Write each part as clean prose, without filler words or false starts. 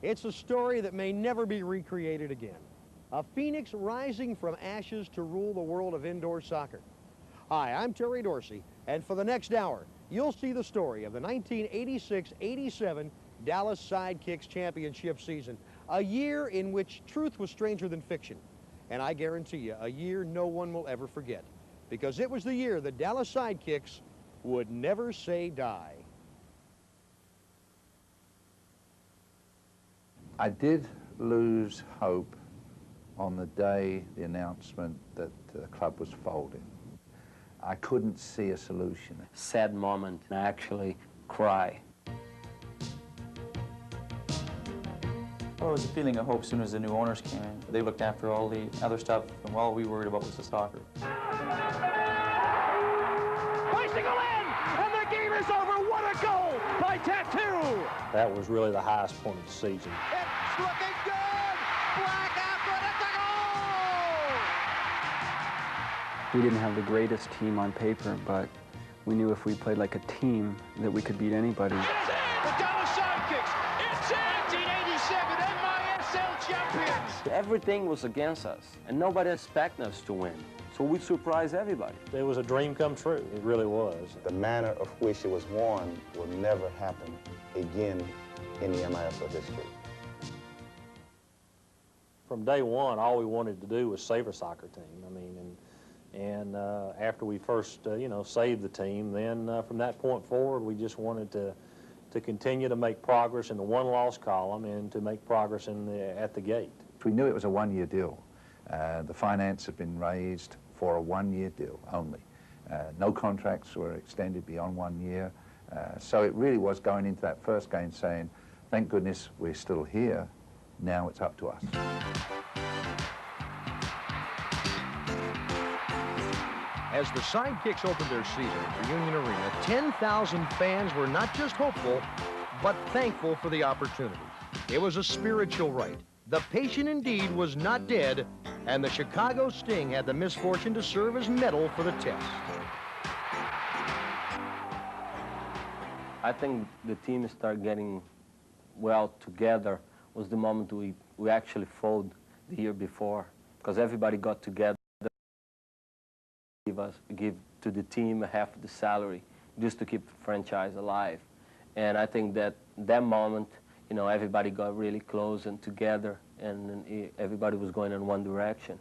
It's a story that may never be recreated again. A phoenix rising from ashes to rule the world of indoor soccer. Hi, I'm Terry Dorsey, and for the next hour, you'll see the story of the 1986-87 Dallas Sidekicks championship season, a year in which truth was stranger than fiction. And I guarantee you, a year no one will ever forget, because it was the year the Dallas Sidekicks would never say die. I did lose hope on the day the announcement that the club was folding. I couldn't see a solution. Sad moment, I actually cry. Well, it was a feeling of hope as soon as the new owners came in. They looked after all the other stuff, and all we worried about was the soccer. Bicycle in, and the game is over. What a goal by Tattoo! That was really the highest point of the season. It's looking good! Black after it, it's a goal! We didn't have the greatest team on paper, but we knew if we played like a team that we could beat anybody. The Dallas Sidekicks, it's 1987 MISL champions! Everything was against us, and nobody expected us to win. So we surprised everybody. It was a dream come true. It really was. The manner of which it was won will never happen again in the MISL history. From day one, all we wanted to do was save our soccer team. I mean, and after we first, saved the team, then from that point forward, we just wanted to continue to make progress in the one-loss column and to make progress at the gate. We knew it was a one-year deal. The finance had been raised for a one-year deal only. No contracts were extended beyond 1 year. So it really was going into that first game saying, thank goodness we're still here. Now it's up to us. As the Sidekicks opened their season at the Union Arena, 10,000 fans were not just hopeful, but thankful for the opportunity. It was a spiritual right. The patient indeed was not dead, and the Chicago Sting had the misfortune to serve as metal for the test. I think the team started getting well together was the moment we actually folded the year before, because everybody got together, give to the team half the salary just to keep the franchise alive. And I think that moment, everybody got really close and together, and everybody was going in one direction.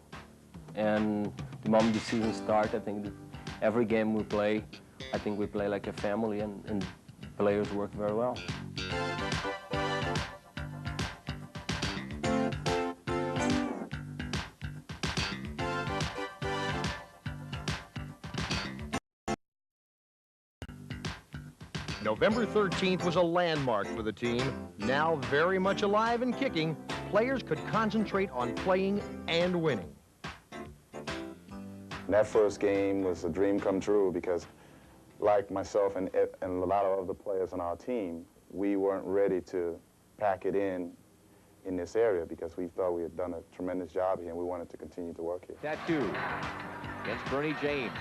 And the moment the season started, I think that every game we play, I think we play like a family, and players work very well. November 13th was a landmark for the team. Now very much alive and kicking, players could concentrate on playing and winning. That first game was a dream come true because, like myself and a lot of other players on our team, we weren't ready to pack it in this area because we thought we had done a tremendous job here and we wanted to continue to work here. Tattoo against Bernie James.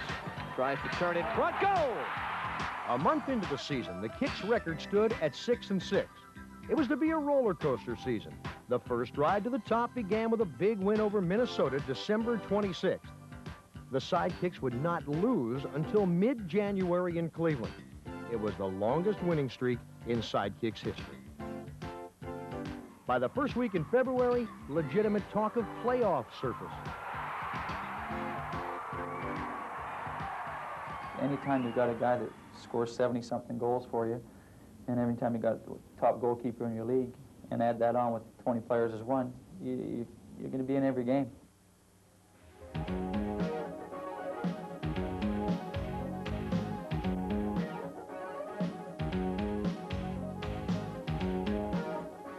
Tries to turn in front, goal! A month into the season, the Kicks' record stood at 6-6. It was to be a roller coaster season. The first ride to the top began with a big win over Minnesota December 26th. The Sidekicks would not lose until mid-January in Cleveland. It was the longest winning streak in Sidekicks history. By the first week in February, legitimate talk of playoffs surfaced. Anytime you've got a guy that scores 70-something goals for you, and every time you got the top goalkeeper in your league, and add that on with 20 players as one, you're going to be in every game.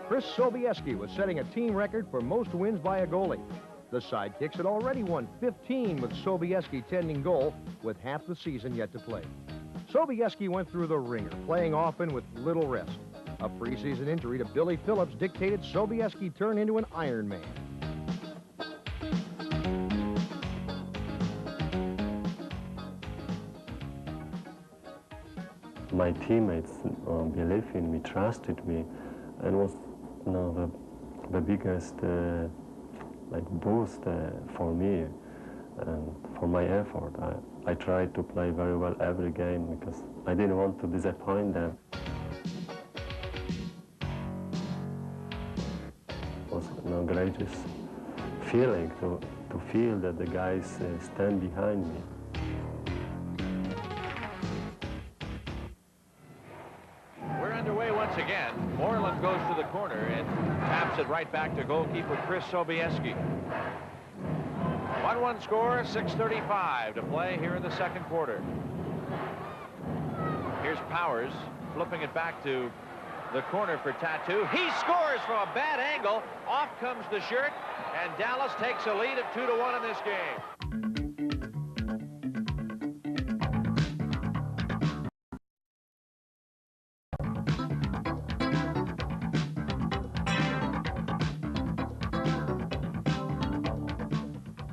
Chris Sobieski was setting a team record for most wins by a goalie. The Sidekicks had already won 15 with Sobieski tending goal, with half the season yet to play. Sobieski went through the ringer, playing often with little rest. A preseason injury to Billy Phillips dictated Sobieski turn into an Iron Man. My teammates believed in me, trusted me, and was the biggest like boost for me and for my effort. I tried to play very well every game because I didn't want to disappoint them. It was the greatest feeling to feel that the guys stand behind me. We're underway once again. Moreland goes to the corner and taps it right back to goalkeeper Chris Sobieski. 1-1 score, 6:35 to play here in the second quarter. Here's Powers flipping it back to the corner for Tattoo. He scores from a bad angle. Off comes the shirt, and Dallas takes a lead of 2-1 in this game.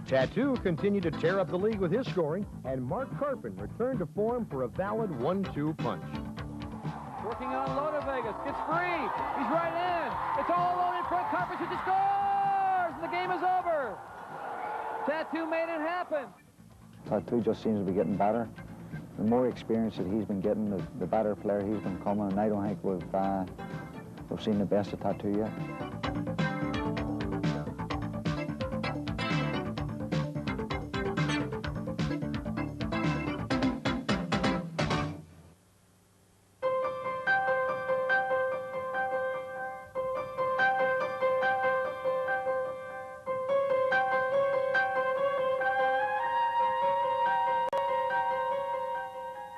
Tattoo continued to tear up the league with his scoring, and Mark Carpin returned to form for a valid 1-2 punch. Working on Lota Vegas, gets free, he's right in, it's all alone in front, Carpin shoots, he scores, and the game is over. Tattoo made it happen. Tattoo just seems to be getting better. The more experience that he's been getting, the better player he's been coming, and I don't think we've seen the best of Tattoo yet.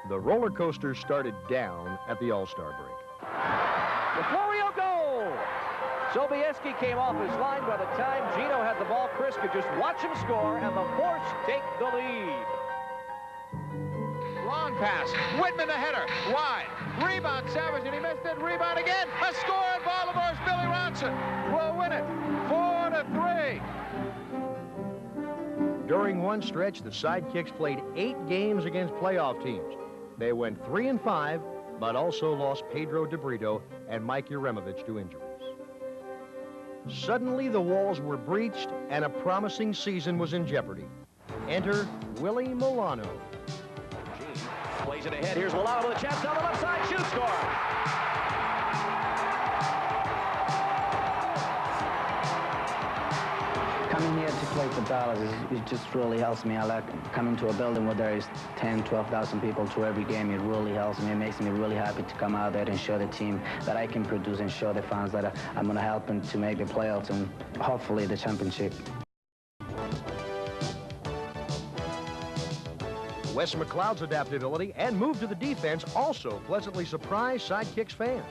The roller coaster started down at the All-Star break. The Florio goal! Sobieski came off his line. By the time Gino had the ball, Chris could just watch him score, and the Force take the lead. Long pass. Whitman the header. Wide. Rebound. Savage, and he missed it. Rebound again. A score, and Baltimore's Billy Ronson will win it. 4-3. During one stretch, the Sidekicks played 8 games against playoff teams. They went 3-5, but also lost Pedro DeBrito and Mike Uremovich to injuries. Suddenly, the walls were breached, and a promising season was in jeopardy. Enter Willie Milano. Gene plays it ahead. Here's Milano with a chance down the left side. Shoot, score! Coming here to play for Dallas, it just really helps me. I like coming to a building where there is 10, 12,000 people to every game. It really helps me. It makes me really happy to come out there and show the team that I can produce and show the fans that I'm going to help them to make the playoffs and hopefully the championship. Wes McLeod's adaptability and move to the defense also pleasantly surprised Sidekicks fans.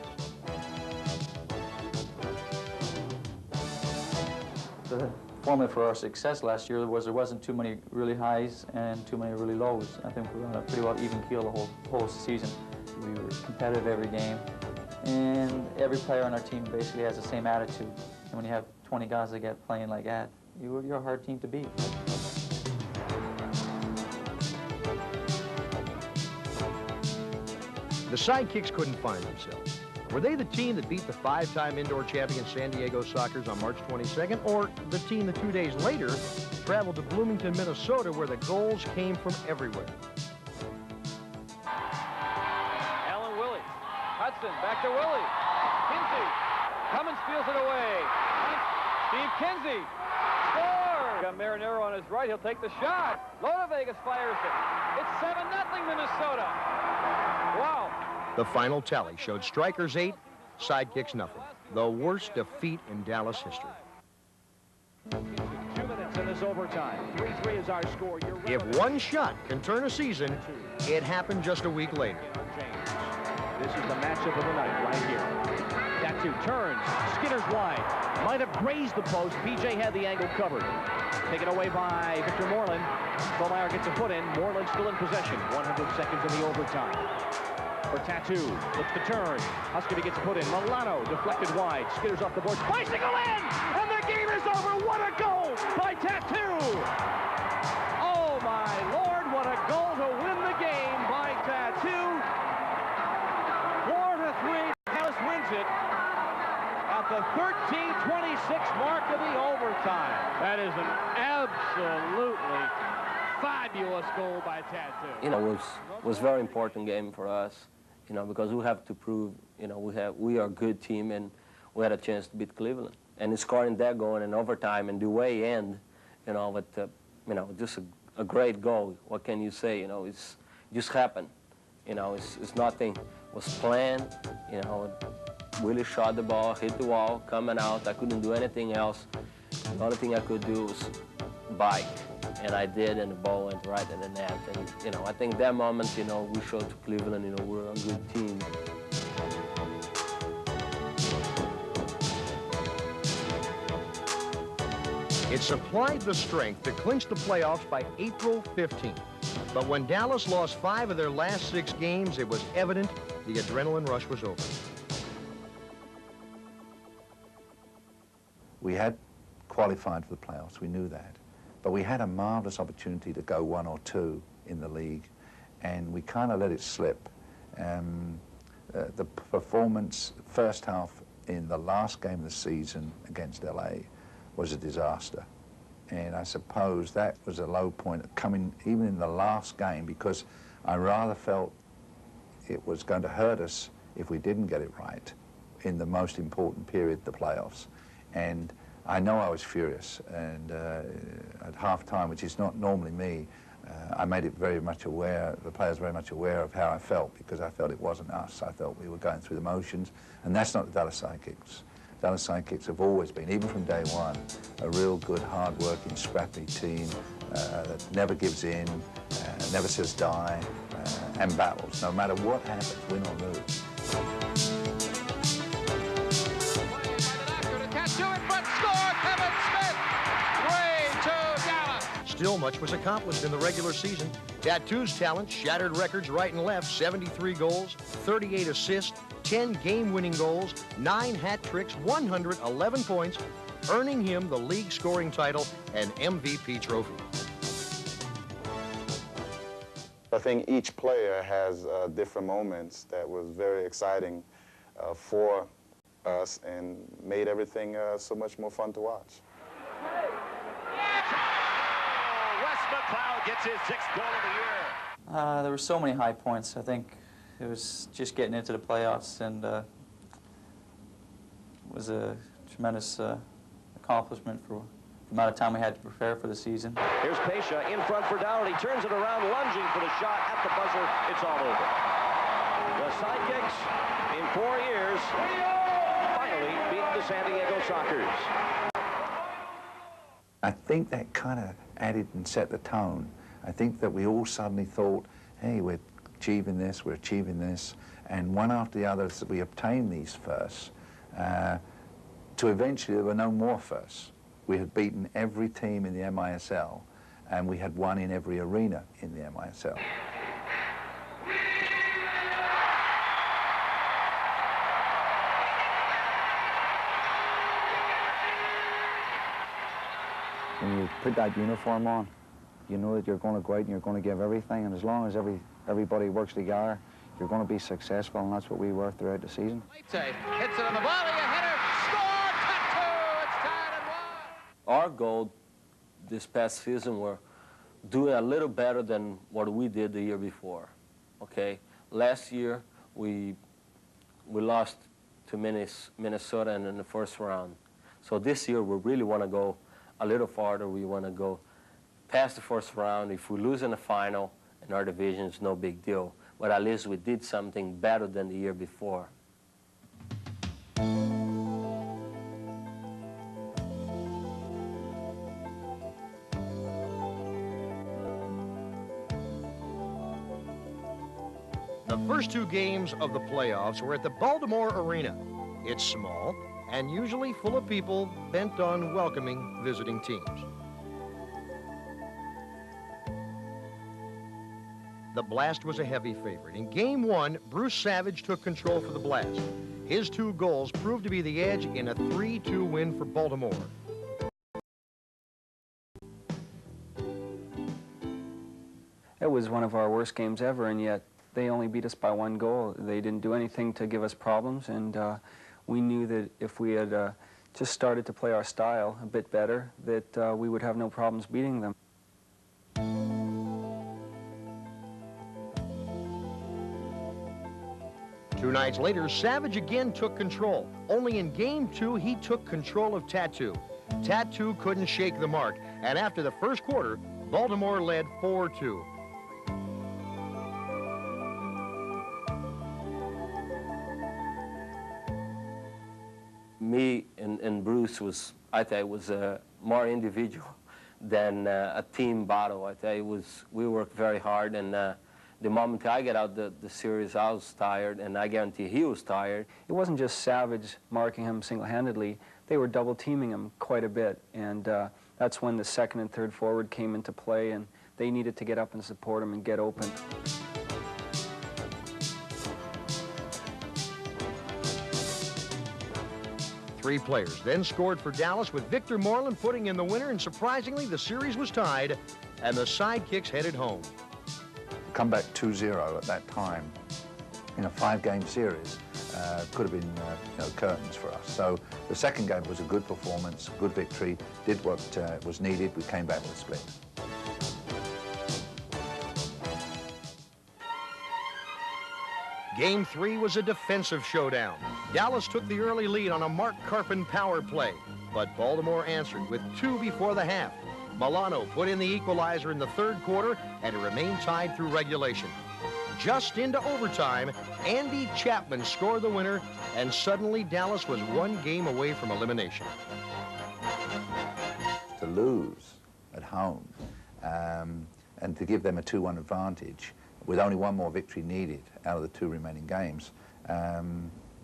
The formula for our success last year was there wasn't too many really highs and too many really lows. I think we were on a pretty well even keel the whole season. We were competitive every game, and every player on our team basically has the same attitude. And when you have 20 guys that get playing like that, you're a hard team to beat. The Sidekicks couldn't find themselves. Were they the team that beat the 5-time indoor champion San Diego Sockers on March 22nd, or the team that 2 days later traveled to Bloomington, Minnesota, where the goals came from everywhere? Allen Willie. Hudson, back to Willie. Kinsey. Cummins steals it away. Steve Kinsey. Score! Got Marinero on his right. He'll take the shot. Lota Vegas fires it. It's 7-0 Minnesota. Wow. The final tally showed Strikers 8, Sidekicks nothing. The worst defeat in Dallas history. 2 minutes in this overtime. 3-3 is our score. If one shot can turn a season, it happened just a week later. This is the matchup of the night right here. Tattoo turns, skitters wide. Might have grazed the post. PJ had the angle covered. Taken away by Victor Moreland. Colmeyer gets a foot in. Moreland still in possession. 100 seconds in the overtime. For Tattoo, looks to turn. Huskity gets a foot in. Milano deflected wide. Skitters off the board. Bicycle in! And the game is over. What a goal by Tattoo! Oh my Lord, what a goal to win the game by Tattoo. 4-3. Dallas wins it at the 13th time. That is an absolutely fabulous goal by Tattoo. You know, it was a very important game for us, you know, because we have to prove, you know, we are a good team, and we had a chance to beat Cleveland. And scoring that goal in overtime and the way end, you know, with, you know, just a great goal. What can you say? You know, it's just happened. You know, it's nothing was planned. You know, Willie shot the ball, hit the wall, coming out. I couldn't do anything else. The only thing I could do was bike, and I did, and the ball went right in the net. And you know, I think that moment, you know, we showed to Cleveland, you know, we're a good team. It supplied the strength to clinch the playoffs by April 15th. But when Dallas lost 5 of their last 6 games, it was evident the adrenaline rush was over. We had qualified for the playoffs, we knew that. But we had a marvelous opportunity to go 1 or 2 in the league, and we kind of let it slip. The performance, first half in the last game of the season against LA was a disaster. And I suppose that was a low point coming even in the last game, because I rather felt it was going to hurt us if we didn't get it right in the most important period, the playoffs. And I know I was furious, and at half-time, which is not normally me, I made it very much aware, the players very much aware of how I felt, because I felt it wasn't us. I felt we were going through the motions, and that's not the Dallas Sidekicks. Dallas Sidekicks have always been, even from day one, a real good, hard-working, scrappy team that never gives in, never says die, and battles, no matter what happens, win or lose. Still, much was accomplished in the regular season. Tattoo's talent shattered records right and left: 73 goals, 38 assists, 10 game-winning goals, 9 hat tricks, 111 points, earning him the league scoring title and MVP trophy. I think each player has different moments that was very exciting for us and made everything so much more fun to watch. McLeod gets his 6th goal of the year. There were so many high points. I think it was just getting into the playoffs, and it was a tremendous accomplishment for the amount of time we had to prepare for the season. Here's Pesha in front for Downey. Turns it around, lunging for the shot at the buzzer. It's all over. The Sidekicks, in 4 years, finally beat the San Diego Sockers. I think that kind of added and set the tone. I think that we all suddenly thought, hey, we're achieving this, we're achieving this, and one after the other we obtained these firsts, to eventually there were no more firsts. We had beaten every team in the MISL, and we had won in every arena in the MISL. When you put that uniform on, you know that you're going to go out and you're going to give everything, and as long as everybody works together, you're going to be successful, and that's what we were throughout the season. Hits it on the volley, a header, score, Tattoo, it's tied at 1. Our goal this past season were doing a little better than what we did the year before, okay? Last year, we lost to Minnesota in the first round. So this year, we really want to go a little farther. We want to go past the first round. If we lose in the final in our division, it's no big deal. But at least we did something better than the year before. The first 2 games of the playoffs were at the Baltimore Arena. It's small and usually full of people bent on welcoming visiting teams. The Blast was a heavy favorite. In Game 1, Bruce Savage took control for the Blast. His 2 goals proved to be the edge in a 3-2 win for Baltimore. It was one of our worst games ever, and yet they only beat us by 1 goal. They didn't do anything to give us problems, and we knew that if we had just started to play our style a bit better, that we would have no problems beating them. Two nights later, Savage again took control. Only in Game 2, he took control of Tattoo. Tattoo couldn't shake the mark, and after the first quarter, Baltimore led 4-2. Me and Bruce I think, was more individual than a team battle. I tell you, we worked very hard, and the moment I get out the series, I was tired, and I guarantee he was tired. It wasn't just Savage marking him single-handedly. They were double-teaming him quite a bit, and that's when the second and third forward came into play, and they needed to get up and support him and get open. Three players then scored for Dallas, with Victor Moreland putting in the winner, and surprisingly, the series was tied, and the Sidekicks headed home. Come back 2-0 at that time in a 5-game series could have been curtains for us. So the second game was a good performance, good victory, did what was needed. We came back with a split. Game 3 was a defensive showdown. Dallas took the early lead on a Mark Carpin power play, but Baltimore answered with 2 before the half. Milano put in the equalizer in the third quarter, and it remained tied through regulation. Just into overtime, Andy Chapman scored the winner, and suddenly Dallas was 1 game away from elimination. To lose at home and to give them a 2-1 advantage with only 1 more victory needed out of the 2 remaining games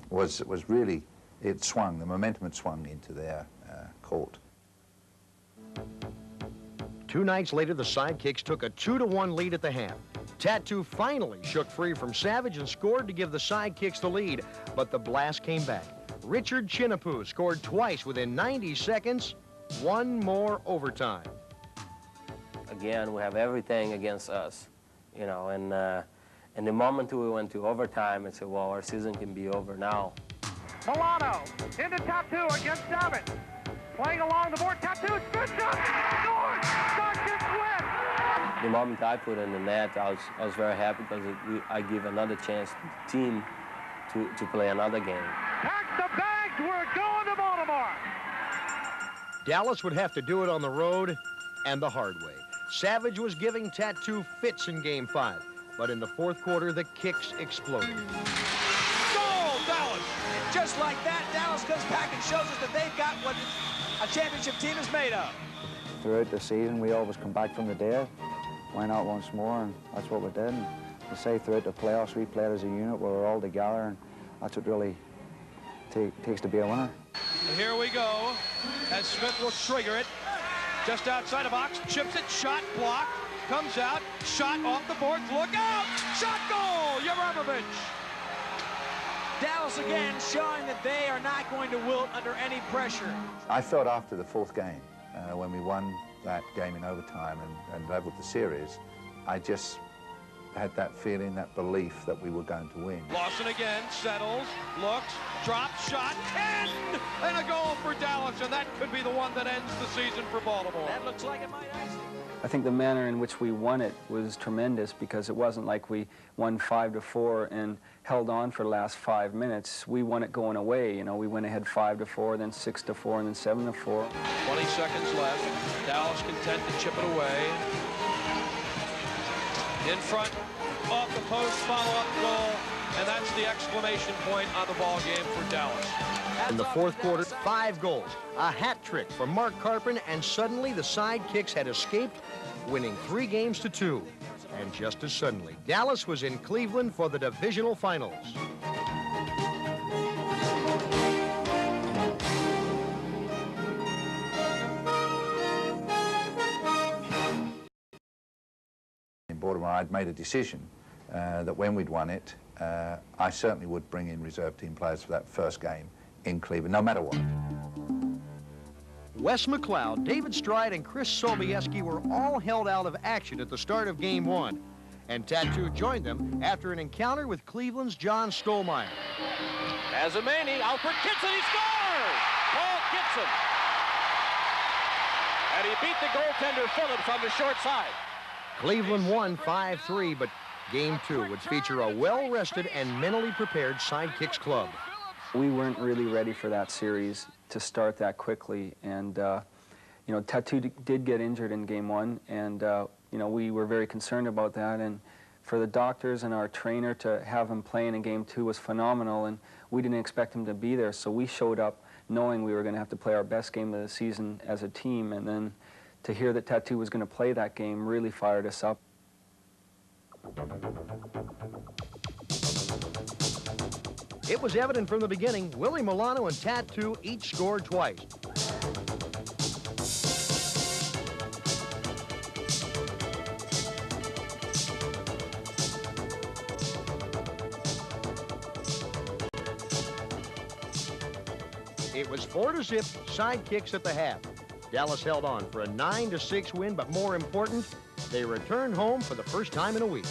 was really, it swung, the momentum had swung into their court. 2 nights later, the Sidekicks took a 2-1 lead at the half. Tattoo finally shook free from Savage and scored to give the Sidekicks the lead, but the blast came back. Richard Chinapoo scored twice within 90 seconds, 1 more overtime. Again, we have everything against us, you know, and the moment we went to overtime, I said, well, our season can be over now. Milano into Tattoo against Savage. Playing along the board, Tattoo, spin shot, scores! Sidekicks win! The moment I put in the net, I was very happy because I give another chance to the team to play another game. Pack the bags, we're going to Baltimore! Dallas would have to do it on the road and the hard way. Savage was giving Tattoo fits in Game 5, but in the fourth quarter, the kicks exploded. Goal, Dallas! Just like that, Dallas comes back and shows us that they've got what a championship team is made of. Throughout the season, we always come back from the dead. Why not once more? And that's what we did. And to say throughout the playoffs, we played as a unit. We were all together, and that's what really takes to be a winner. And here we go, as Smith will trigger it. Just outside the box, chips it, shot, blocked, comes out, shot off the boards, look out! Shot, goal, Yaramovich! Dallas again showing that they are not going to wilt under any pressure. I felt after the 4th game, when we won that game in overtime and leveled the series, I just had that feeling, that belief that we were going to win. Lawson again, settles, looks, drops, shot, and a goal for Dallas, and that could be the one that ends the season for Baltimore. That looks like it might actually. I think the manner in which we won it was tremendous, because it wasn't like we won 5-4 and held on for the last 5 minutes. We won it going away. You know, we went ahead 5-4, then 6-4, and then 7-4. 20 seconds left. Dallas content to chip it away. In front, off the post, follow-up goal, and that's the exclamation point on the ball game for Dallas. In the fourth quarter, 5 goals, a hat trick from Mark Carpin, and suddenly the Sidekicks had escaped, winning 3 games to 2. And just as suddenly, Dallas was in Cleveland for the divisional finals. In Baltimore, I'd made a decision that when we'd won it, I certainly would bring in reserve team players for that first game in Cleveland, no matter what. Wes McLeod, David Stride, and Chris Sobieski were all held out of action at the start of Game 1. And Tattoo joined them after an encounter with Cleveland's John Stolmeyer. Azamani out for Kitson, he scores! Paul Gibson. And he beat the goaltender Phillips on the short side. Cleveland won 5-3, but Game 2 would feature a well-rested and mentally prepared Sidekicks club. We weren't really ready for that series to start that quickly, and you know, Tattoo did get injured in Game 1, and you know, we were very concerned about that, and for the doctors and our trainer to have him playing in Game 2 was phenomenal, and we didn't expect him to be there, so we showed up knowing we were going to have to play our best game of the season as a team, and then to hear that Tattoo was going to play that game really fired us up. It was evident from the beginning, Willie Milano and Tattoo each scored twice. It was 4-0 Sidekicks at the half. Dallas held on for a 9-6 win, but more important, they returned home for the first time in a week.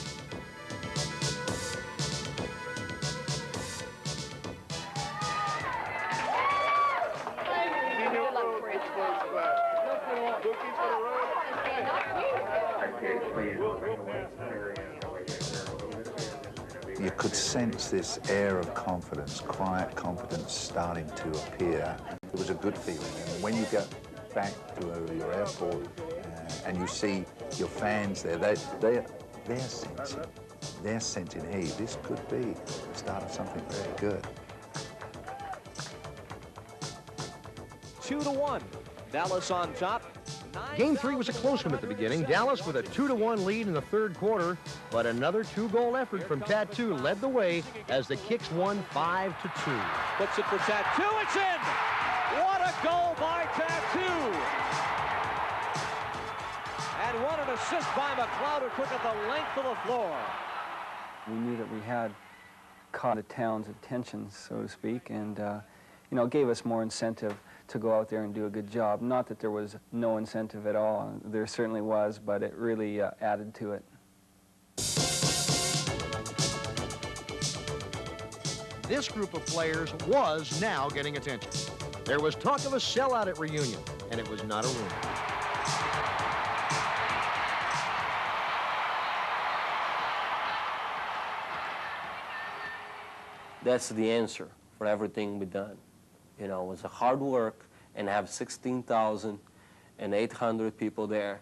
You could sense this air of confidence, quiet confidence starting to appear. It was a good feeling. And when you get back to your airport and you see your fans there, they're sensing, hey, this could be the start of something very good. 2-1. Dallas on top. Game 3 was a close one at the beginning. Dallas with a 2-1 lead in the third quarter, but another 2-goal effort from Tattoo led the way as the Kicks won 5-2. Puts it for Tattoo. It's in. What a goal by Tattoo. And what an assist by McLeod, who took it the length of the floor. We knew that we had caught the town's attention, so to speak, and you know, it gave us more incentive to go out there and do a good job. Not that there was no incentive at all. There certainly was, but it really added to it. This group of players was now getting attention. There was talk of a sellout at reunion, and it was not a rumor. That's the answer for everything we done. You know, it was a hard work, and have 16,800 people there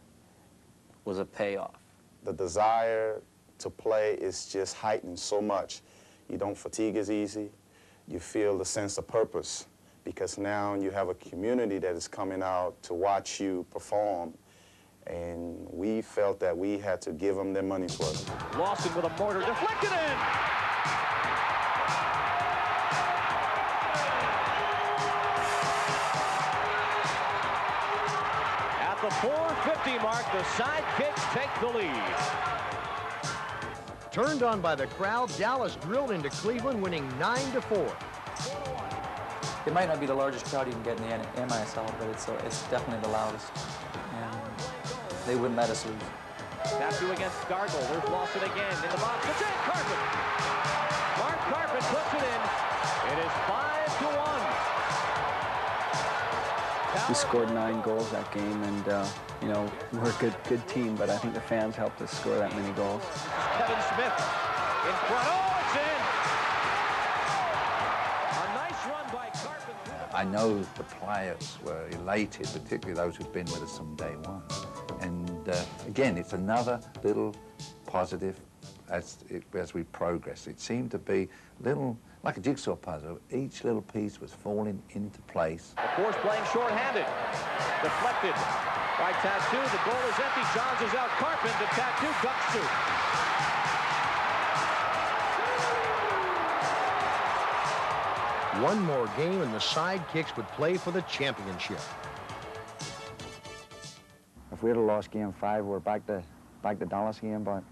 was a payoff. The desire to play is just heightened so much. You don't fatigue as easy. You feel the sense of purpose because now you have a community that is coming out to watch you perform. And we felt that we had to give them their money's worth. Lawson with a mortar deflected in. The 4:50 mark, the Sidekicks take the lead. Turned on by the crowd, Dallas drilled into Cleveland, winning 9-4. It might not be the largest crowd you can get in the MISL, but it's definitely the loudest. And they wouldn't let us lose. Tattoo against Gargle. There's Lawson again in the box. It's in. Carpet. Mark Carpet puts it in. It is 5-1. We scored 9 goals that game, and you know, we're a good team, but I think the fans helped us score that many goals. Kevin Smith in front. Oh, it's in! A nice run by Carpet. I know the players were elated, particularly those who've been with us from day one. And again, it's another little positive as we progress. It seemed to be little, like a jigsaw puzzle. Each little piece was falling into place. The Force playing short-handed. Deflected by Tattoo. The goal is empty. Johns is out. Carpet to Tattoo. Ducks two. One more game and the Sidekicks would play for the championship. If we had lost Game 5, we're back to Dallas again, but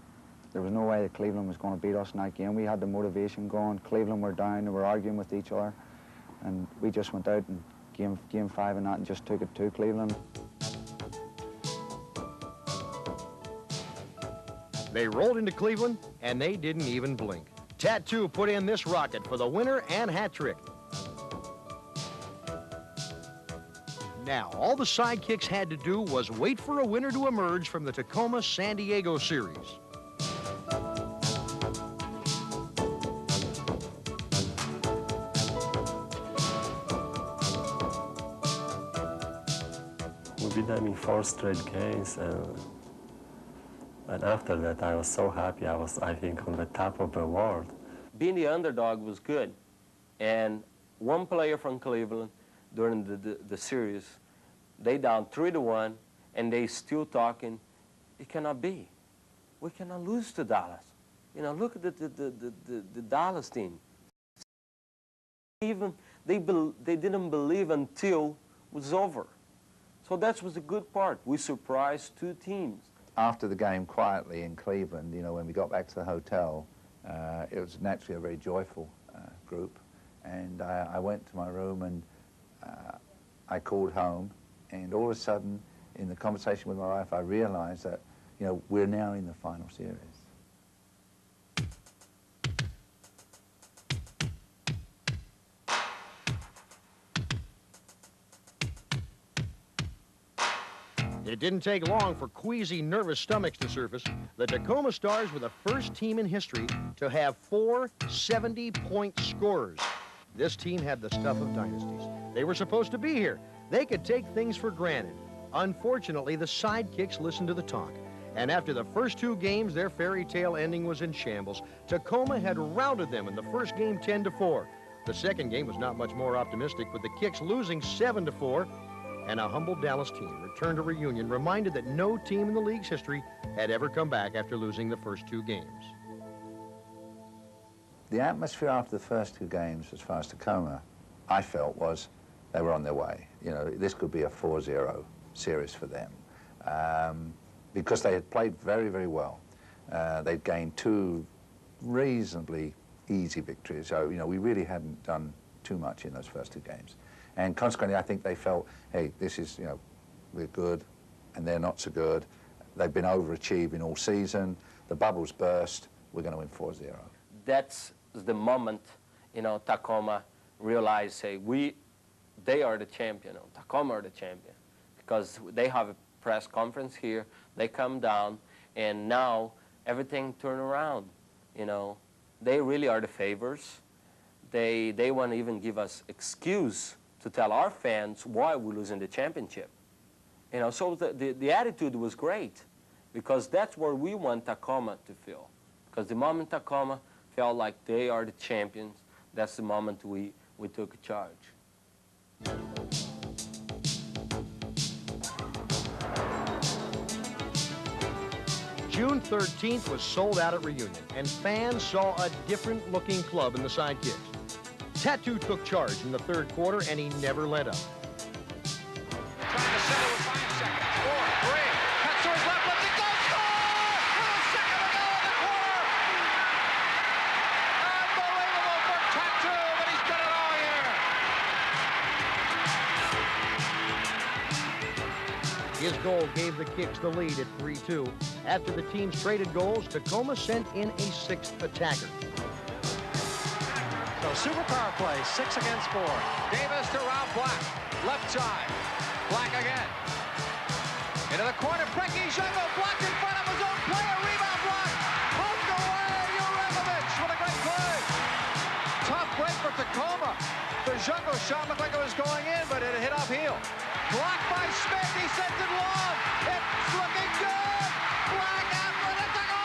there was no way that Cleveland was going to beat us in that game. We had the motivation going. Cleveland were down. They were arguing with each other. And we just went out and game 5 and that and just took it to Cleveland. They rolled into Cleveland, and they didn't even blink. Tattoo put in this rocket for the winner and hat trick. Now, all the Sidekicks had to do was wait for a winner to emerge from the Tacoma-San Diego series. We beat them in 4 straight games, and after that I was so happy. I was, I think, on the top of the world. Being the underdog was good, and one player from Cleveland during the series, they down 3-1, and they still talking, it cannot be. We cannot lose to Dallas. You know, look at the Dallas team. Even they didn't believe until it was over. So that was the good part. We surprised 2 teams. After the game, quietly in Cleveland, you know, when we got back to the hotel, it was naturally a very joyful group. And I went to my room and I called home. And all of a sudden, in the conversation with my wife, I realized that, you know, we're now in the final series. It didn't take long for queasy, nervous stomachs to surface. The Tacoma Stars were the first team in history to have 4 70-point scorers. This team had the stuff of dynasties. They were supposed to be here. They could take things for granted. Unfortunately, the Sidekicks listened to the talk. And after the first 2 games, their fairy tale ending was in shambles. Tacoma had routed them in the first game 10-4. The second game was not much more optimistic, with the Kicks losing 7-4. And a humble Dallas team returned to reunion, reminded that no team in the league's history had ever come back after losing the first 2 games. The atmosphere after the first 2 games, as far as Tacoma, I felt, was they were on their way. You know, this could be a 4-0 series for them because they had played very, very well. They'd gained 2 reasonably easy victories. So, you know, we really hadn't done too much in those first 2 games. And consequently, I think they felt, hey, this is, you know, we're good, and they're not so good. They've been overachieving all season. The bubble's burst. We're going to win 4-0. That's the moment, you know, Tacoma realized, hey, they are the champion. Tacoma are the champion, because they have a press conference here. They come down, and now everything turned around. You know, they really are the favors. They want to even give us excuse to tell our fans why we're losing the championship. You know, so the attitude was great, because that's where we want Tacoma to feel. Because the moment Tacoma felt like they are the champions, that's the moment we took charge. June 13th was sold out at Reunion, and fans saw a different-looking club in the Sidekicks. Tattoo took charge in the 3rd quarter, and he never let up. Trying to settle with 5 seconds. 4, 3. Tatsu's left, lets it go. Score! With a second to go in the quarter. Unbelievable for Tattoo, but he's done it all year. His goal gave the Kicks the lead at 3-2. After the teams traded goals, Tacoma sent in a 6th attacker. So super power play, 6 against 4. Davis to Rob Black, left side. Black again. Into the corner, Preki Jungo blocked in front of his own player. Rebound block. Poked away, Juremovich with a great play. Tough break for Tacoma. The Jungo shot looked like it was going in, but it hit uphill. Blocked by Smith, he sends it long. It's looking good. Black athlete, it's a goal!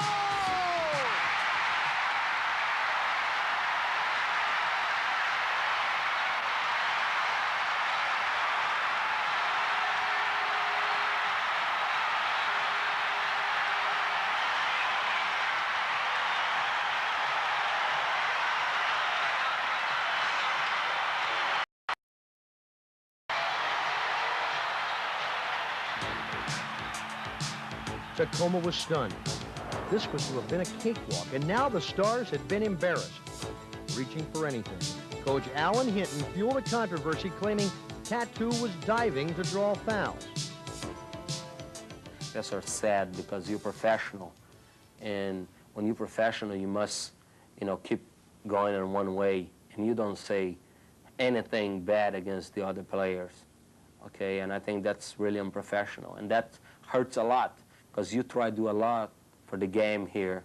Tacoma was stunned. This was to have been a cakewalk, and now the Stars had been embarrassed. Reaching for anything, Coach Alan Hinton fueled a controversy claiming Tattoo was diving to draw fouls. That's sad, because you're professional, and when you're professional, you must, you know, keep going in one way, and you don't say anything bad against the other players. okay? And I think that's really unprofessional, and that hurts a lot, because you try to do a lot for the game here,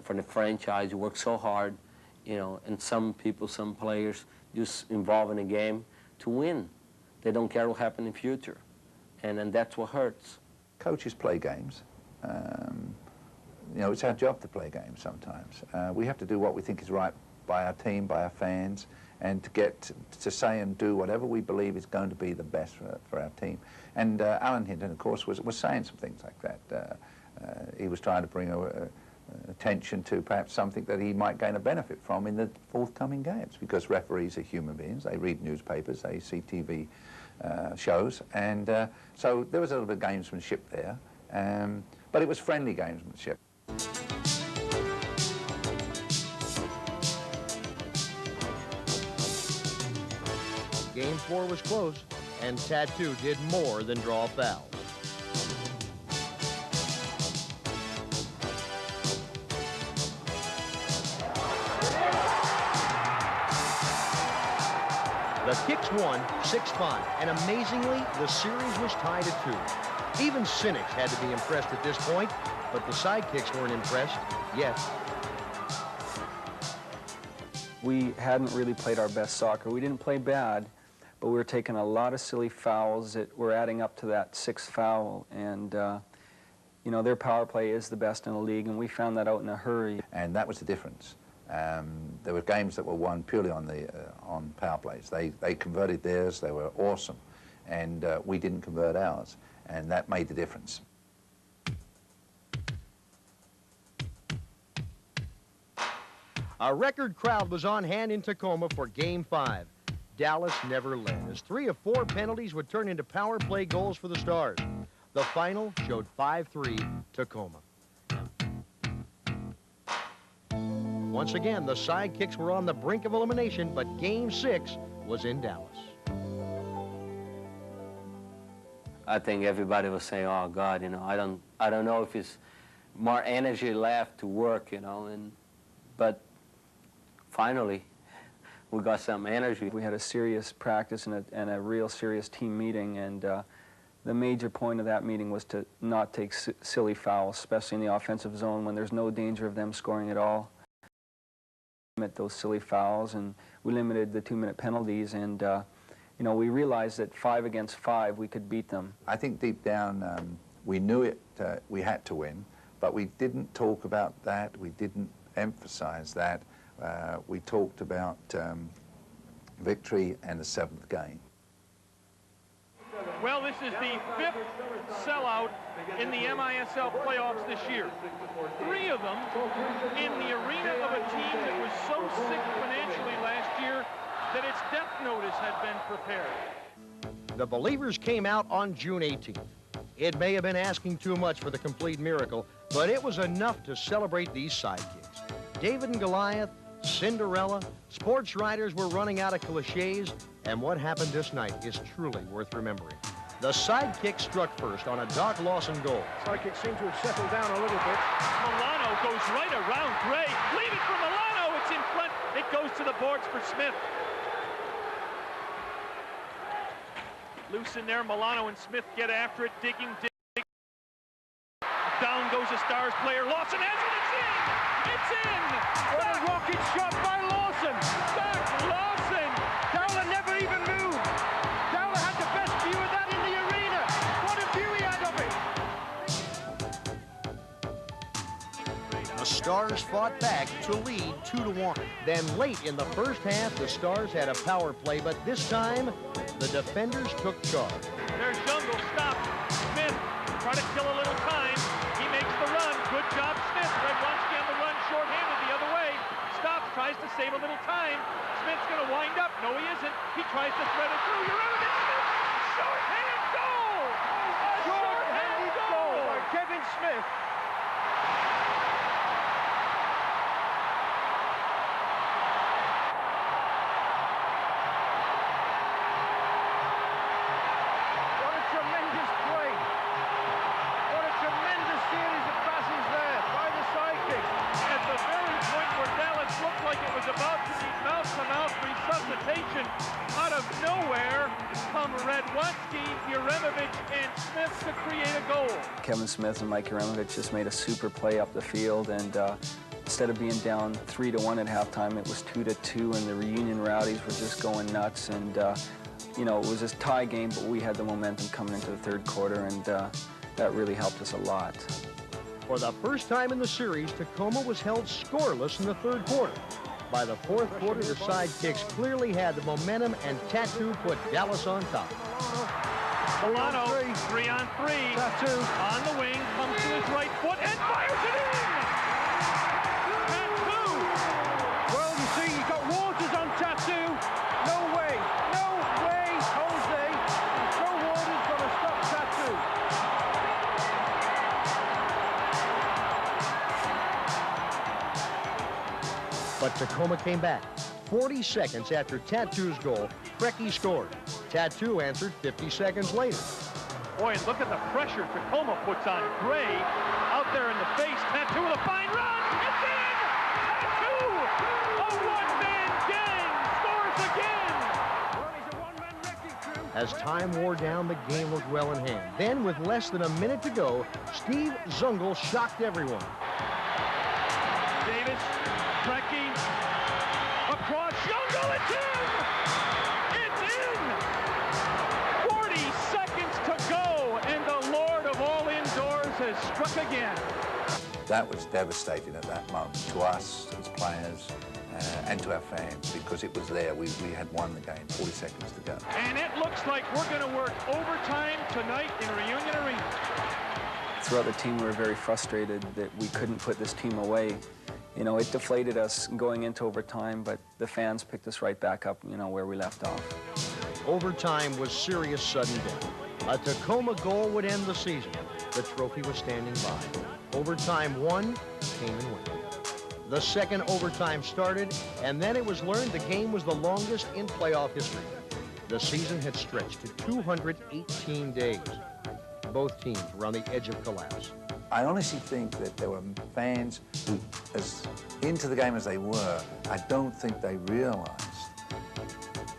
for the franchise. You work so hard, you know, and some people, some players just involved in the game to win. They don't care what happens in the future, and that's what hurts. Coaches play games. You know, it's our job to play games sometimes. We have to do what we think is right by our team, by our fans, and to get to say and do whatever we believe is going to be the best for our team. And Alan Hinton, of course, was saying some things like that. He was trying to bring attention to perhaps something that he might gain a benefit from in the forthcoming games, because referees are human beings. They read newspapers, they see TV shows, and so there was a little bit of gamesmanship there, but it was friendly gamesmanship. Game 4 was close, and Tattoo did more than draw fouls. The Kicks won 6-5, and amazingly, the series was tied at 2. Even cynics had to be impressed at this point, but the Sidekicks weren't impressed yet. We hadn't really played our best soccer. We didn't play bad, but we were taking a lot of silly fouls that were adding up to that 6th foul. And, you know, their power play is the best in the league, and we found that out in a hurry. And that was the difference. There were games that were won purely on power plays. They converted theirs, they were awesome, and we didn't convert ours, and that made the difference. A record crowd was on hand in Tacoma for Game 5. Dallas never led, as 3 of 4 penalties would turn into power play goals for the Stars. The final showed 5-3 Tacoma. Once again, the Sidekicks were on the brink of elimination, but Game 6 was in Dallas. I think everybody was saying, "Oh God, you know, I don't know if it's more energy left to work, you know," but finally, we got some energy. We had a serious practice and a real serious team meeting, and the major point of that meeting was to not take silly fouls, especially in the offensive zone when there's no danger of them scoring at all. Limit those silly fouls, and we limited the 2-minute penalties, and you know, we realized that 5 against 5 we could beat them. I think deep down we knew we had to win, but we didn't talk about that. We didn't emphasize that. We talked about victory and the 7th game. Well, this is the 5th sellout in the MISL playoffs this year. 3 of them in the arena of a team that was so sick financially last year that its death notice had been prepared. The Believers came out on June 18th. It may have been asking too much for the complete miracle, but it was enough to celebrate these Sidekicks. David and Goliath, Cinderella, sports writers were running out of cliches, and what happened this night is truly worth remembering. The Sidekicks struck first on a Doc Lawson goal. Sidekicks seem to have settled down a little bit. Milano goes right around Gray. Leave it for Milano. It's in front. It goes to the boards for Smith. Loose in there. Milano and Smith get after it, digging. Down goes a Stars player. Lawson has it. It's in. It's in. What a rocket shot by Lawson. Back Lawson. Dowler never even moved. Dowler had the best view of that in the arena. What a view he had of it. The Stars fought back to lead 2-1. Then late in the first half, the Stars had a power play, but this time, the defenders took charge. There's Jungle. Stop. Smith. Try to kill a little time. He makes the run. Good job, Smith. Redwanski on the run, short-handed the other way. Stops, tries to save a little time. Smith's going to wind up. No, he isn't. He tries to thread it through. You're out of it. Smith. Short-handed goal. A short-handed goal by Kevin Smith. What a tremendous play. What a tremendous series of passes there by the Sidekicks. At the very point where Dallas looked like it was about to need mouth-to-mouth resuscitation, out of of nowhere come Radwanski, Uremovich, and Smith to create a goal. Kevin Smith and Mike Uremovich just made a super play up the field, and instead of being down 3-1 at halftime, it was 2-2, and the Reunion Rowdies were just going nuts. And you know, it was a tie game, but we had the momentum coming into the third quarter, and that really helped us a lot. For the first time in the series, Tacoma was held scoreless in the third quarter. By the fourth quarter, the Sidekicks clearly had the momentum, and Tattoo put Dallas on top. Milano, 3-on-3. Tattoo on the wing, comes to his right foot and fires it in! Tattoo! Well, you see, you got Waters on Tattoo. No way, Jose. No Waters gonna stop Tattoo. But Tacoma came back. 40 seconds after Tattoo's goal, Frecky scored. Tattoo answered 50 seconds later. Boy, and look at the pressure Tacoma puts on Gray. Out there in the face, Tattoo with a fine run. It's in! Tattoo! A one-man gang scores again! Well, he's a one-man wrecking crew. As time wore down, the game looked well in hand. Then, with less than a minute to go, Steve Zungel shocked everyone. Davis, Frecky, across Zungel, it's in! It's in! 40 seconds to go, and the Lord of all indoors has struck again. That was devastating at that moment to us as players and to our fans, because it was there. We had won the game, 40 seconds to go. And it looks like we're going to work overtime tonight in Reunion Arena. Throughout the team, we were very frustrated that we couldn't put this team away. You know, it deflated us going into overtime, but the fans picked us right back up, you know, where we left off. Overtime was serious sudden death. A Tacoma goal would end the season. The trophy was standing by. Overtime one came and went. The second overtime started, and then it was learned the game was the longest in playoff history. The season had stretched to 218 days. Both teams were on the edge of collapse. I honestly think that there were fans who, as into the game as they were, I don't think they realised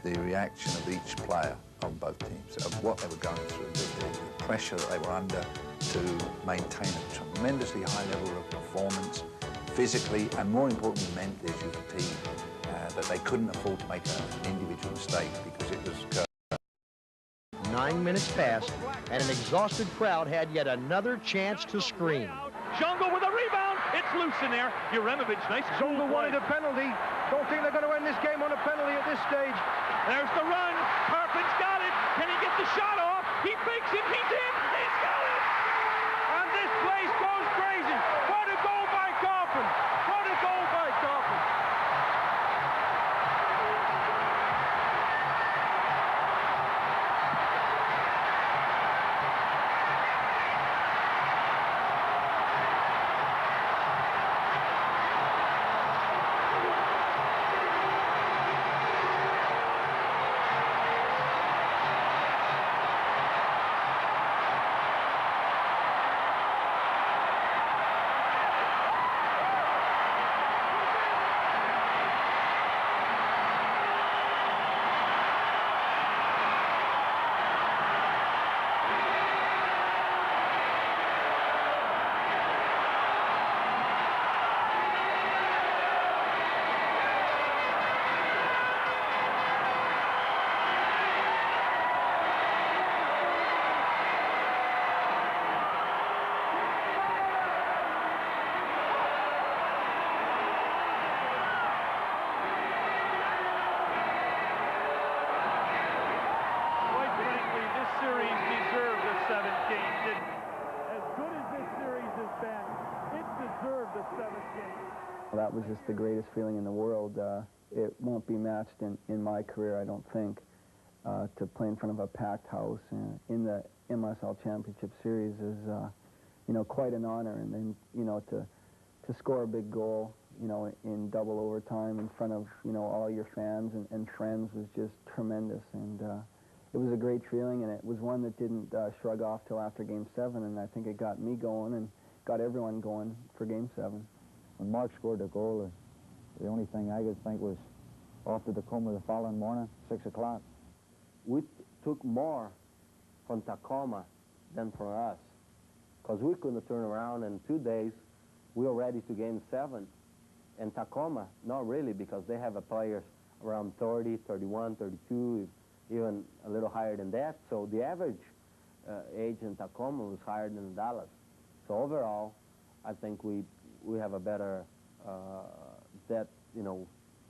the reaction of each player on both teams, of what they were going through, the pressure that they were under to maintain a tremendously high level of performance, physically and more importantly mentally as a team, that they couldn't afford to make an individual mistake because it was 9 minutes passed, and an exhausted crowd had yet another chance to scream. Jungle with a rebound. It's loose in there. Uremovich, nice. Jungle wanted a penalty. Don't think they're going to end this game on a penalty at this stage. There's the run. Carpin's got it. Can he get the shot off? He fakes it. He's in. He's got it. And this place goes crazy. What a goal by Carpin. What a goal by Carpin. That was just the greatest feeling in the world. It won't be matched in my career, I don't think, to play in front of a packed house in the MISL Championship Series is, you know, quite an honor. And then, you know, to score a big goal, you know, in double overtime in front of, you know, all your fans and friends was just tremendous. And it was a great feeling, and it was one that didn't shrug off till after Game 7, and I think it got me going and got everyone going for Game 7. When Mark scored the goal, the only thing I could think was off to Tacoma the following morning, 6 o'clock. we took more from Tacoma than from us, because we couldn't turn around in 2 days. We were ready to game 7. And Tacoma, not really, because they have a players around 30, 31, 32, even a little higher than that. So the average age in Tacoma was higher than Dallas. So overall, I think we have a better,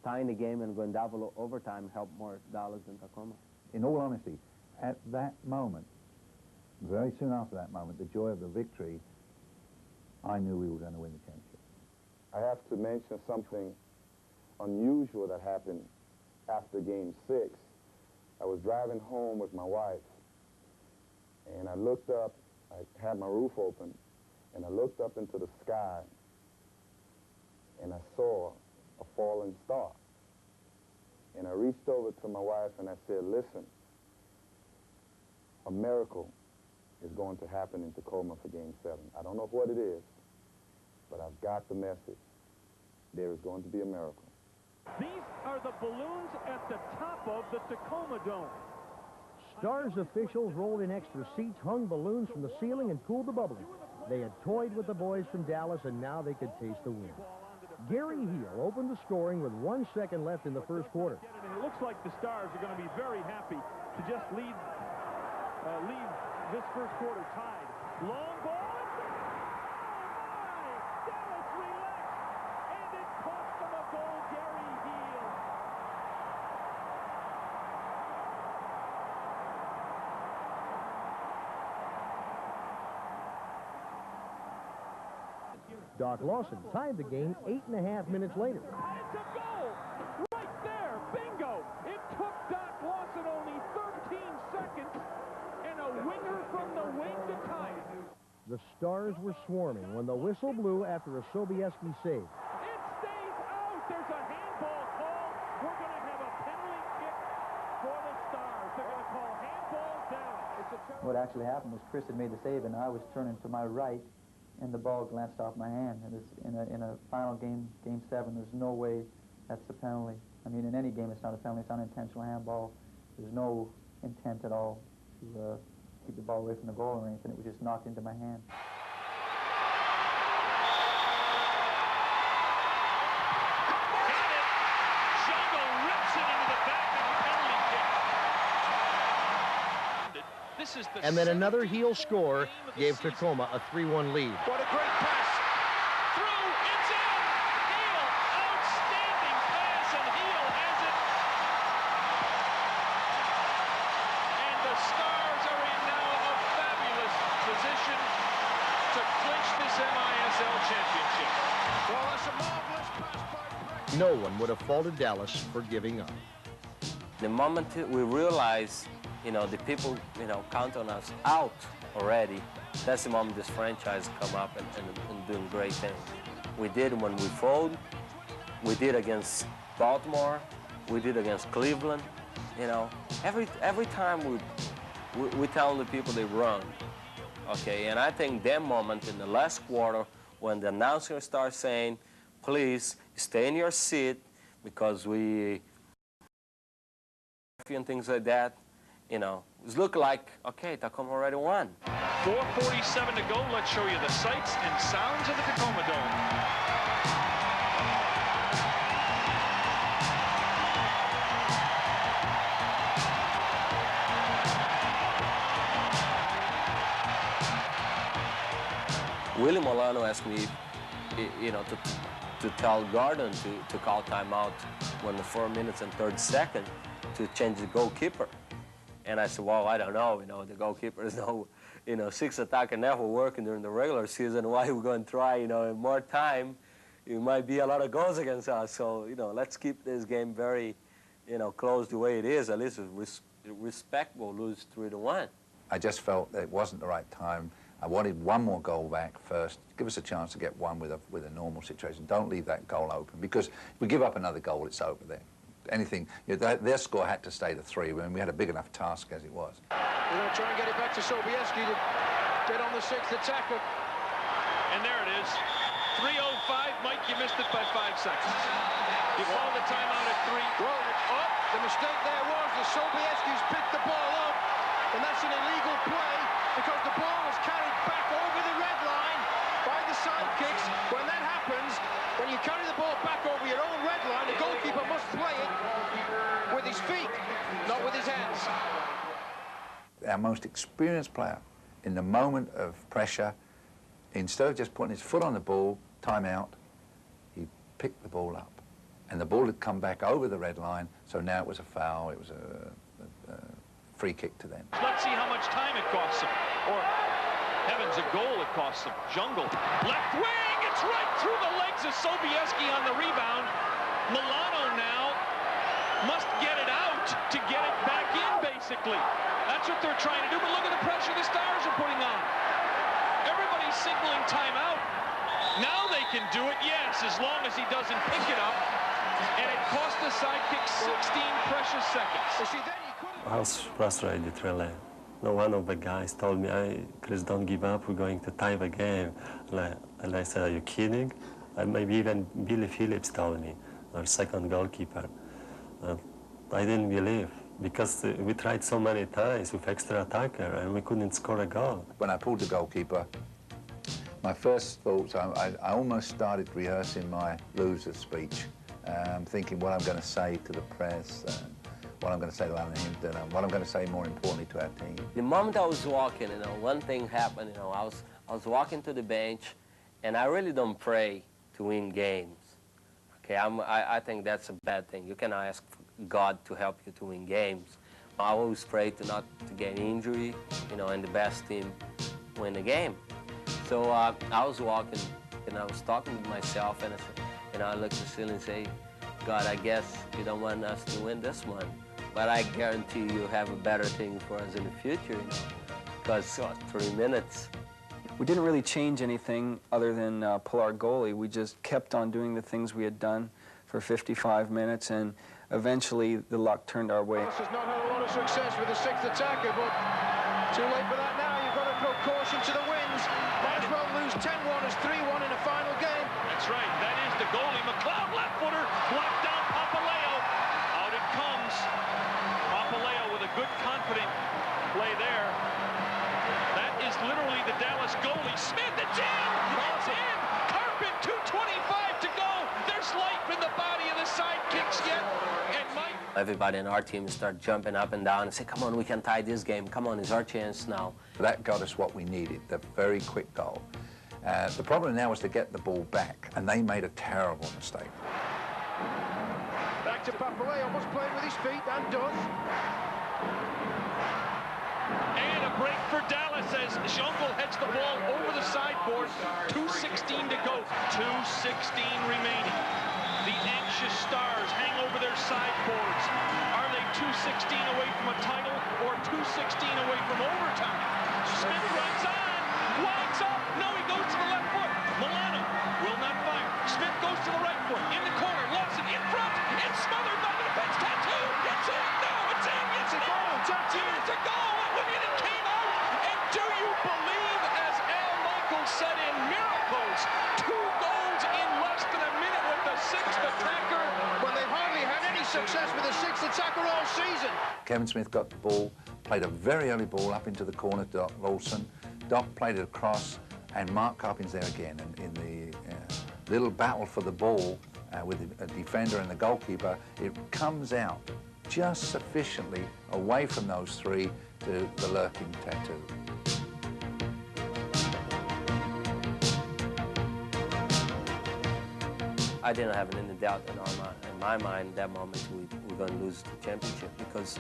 tying the game and going double overtime helped more Dallas than Tacoma. In all honesty, at that moment, very soon after that moment, the joy of the victory, I knew we were going to win the championship. I have to mention something unusual that happened after Game 6. I was driving home with my wife, and I looked up. I had my roof open, and I looked up into the sky, and I saw a falling star. And I reached over to my wife, and I said, listen, a miracle is going to happen in Tacoma for Game 7. I don't know what it is, but I've got the message. There is going to be a miracle. These are the balloons at the top of the Tacoma Dome. Stars officials rolled in extra seats, hung balloons from the ceiling, and cooled the bubbling. They had toyed with the boys from Dallas, and now they could taste the win. Gary Heel opened the scoring with 1 second left in the first quarter. And it looks like the Stars are going to be very happy to just leave this first quarter tied. Long ball. Dallas relaxed, and it cost them a goal. Gary Heel. Doc Lawson tied the game 8.5 minutes later. It's a goal! Right there! Bingo! It took Doc Lawson only 13 seconds and a winger from the wing to tie it. The Stars were swarming when the whistle blew after a Sobieski save. It stays out! There's a handball call. We're going to have a penalty kick for the Stars. They're going to call handball down. What actually happened was Chris had made the save, and I was turning to my right, and the ball glanced off my hand. And it's in a final game, Game 7, there's no way that's a penalty. I mean, in any game, it's not a penalty. It's unintentional handball. There's no intent at all to keep the ball away from the goal or anything. It was just knocked into my hand. And then another Heel score gave Tacoma a 3-1 lead. What a great pass. Through, it's in. Heel, outstanding pass, and Heel has it. And the Stars are in now a fabulous position to clinch this MISL championship. Well, that's a marvelous pass by Prick. No one would have faulted Dallas for giving up. The moment we realize, the people, count on us out already, that's the moment this franchise come up and doing great things. We did when we fold, we did against Baltimore, we did against Cleveland, every time we tell the people they run, okay? And I think that moment in the last quarter when the announcer starts saying, please stay in your seat because we, and things like that, it looked like, okay, Tacoma already won. 4:47 to go. Let's show you the sights and sounds of the Tacoma Dome. Willie Molano asked me, to tell Gordon to call timeout when the 4 minutes and 30 seconds to change the goalkeeper. And I said, well, I don't know, the goalkeeper is no, 6 attacker never working during the regular season. Why we're going to try, in more time, it might be a lot of goals against us. So, let's keep this game very, close the way it is. At least it's respectable, lose 3-1. I just felt that it wasn't the right time. I wanted one more goal back first. Give us a chance to get one with a normal situation. Don't leave that goal open, because if we give up another goal, it's over there. Anything, their score had to stay to 3. I mean, we had a big enough task as it was. We're going to try and get it back to Sobieski to get on the 6th attacker. And there it is. 3:05 Mike, you missed it by 5 seconds. You called the timeout at 3. Well, the mistake there was the Sobieskis picked the ball up, and that's an illegal play because the ball was carried back over the red line by the Sidekicks. When that happens, when you carry the ball back over your own red line, the goalkeeper must play it with his feet, not with his hands. Our most experienced player, in the moment of pressure, instead of just putting his foot on the ball, timeout, he picked the ball up. And the ball had come back over the red line, so now it was a foul, it was a free kick to them. Let's see how much time it costs them. Or, heavens, a goal it costs them. Jungle, left wing, it's right through the legs of Sobieski on the rebound. Milano now must get it out to get it back in, basically. That's what they're trying to do, but look at the pressure the Stars are putting on. Everybody's signaling timeout. Now they can do it, yes, as long as he doesn't pick it up. And it cost the Sidekicks 16 precious seconds. I was frustrated, really. No, one of the guys told me, "Hey, Chris, don't give up, we're going to tie the game." And I said, "Are you kidding?" And maybe even Billy Phillips told me, our second goalkeeper. I didn't believe, because we tried so many times with extra attacker and we couldn't score a goal. When I pulled the goalkeeper, my first thoughts, I almost started rehearsing my loser's speech, thinking what I'm going to say to the press, what I'm going to say to Alan Hinton, and what I'm going to say more importantly to our team. The moment I was walking, one thing happened, I was walking to the bench, and I really don't pray to win games. Okay, I think that's a bad thing. You can ask God to help you to win games. I always pray to not to get injury, and the best team win the game. So I was walking, and I was talking to myself, and I looked at the ceiling and say, "God, I guess you don't want us to win this one, but I guarantee you have a better thing for us in the future, because 3 minutes." We didn't really change anything other than pull our goalie. We just kept on doing the things we had done for 55 minutes, and eventually the luck turned our way. Dallas has not had a lot of success with the 6th attacker, but too late for that now. You've got to throw caution to the winds. Might as well lose 10-1 as 3-1 in a final game. That's right. That is the goalie. McLeod, left footer, blocked down Papaleo. Out it comes. Papaleo with a good, confident play there. That is literally the Dallas goalie. Smith, it's in! It's in! Carpet, 2:25 to go. There's life in the body of the Sidekicks yet. And Mike... Everybody in our team start jumping up and down and say, "Come on, we can tie this game. Come on, it's our chance now." That got us what we needed, the very quick goal. The problem now was to get the ball back, and they made a terrible mistake. Back to Papaleo, almost playing with his feet, and does. And a break for Dallas as Jungle heads the ball over the sideboard. 2:16 to go. 2:16 remaining. The anxious Stars hang over their sideboards. Are they 2:16 away from a title or 2:16 away from overtime? Smith runs on, winds up. No, he goes to the left foot. Milano will not fire. Smith goes to the right foot. In the corner, Lawson in front. It's smothered by the defense. Tattoo. It's in. No, it's in. It's a goal. Tattoo. It's a goal. It came out. And do you believe, as Al Michaels said in Miracles, 2 goals in less than a minute with the 6th attacker, when they've hardly had any success with the 6th attacker all season. Kevin Smith got the ball, played a very early ball up into the corner to Doc Lawson. Doc played it across, and Mark Coppin's there again. And in the little battle for the ball with a defender and the goalkeeper, it comes out just sufficiently away from those 3 to the lurking Tattoo. I didn't have any doubt in my mind that moment we were going to lose the championship, because,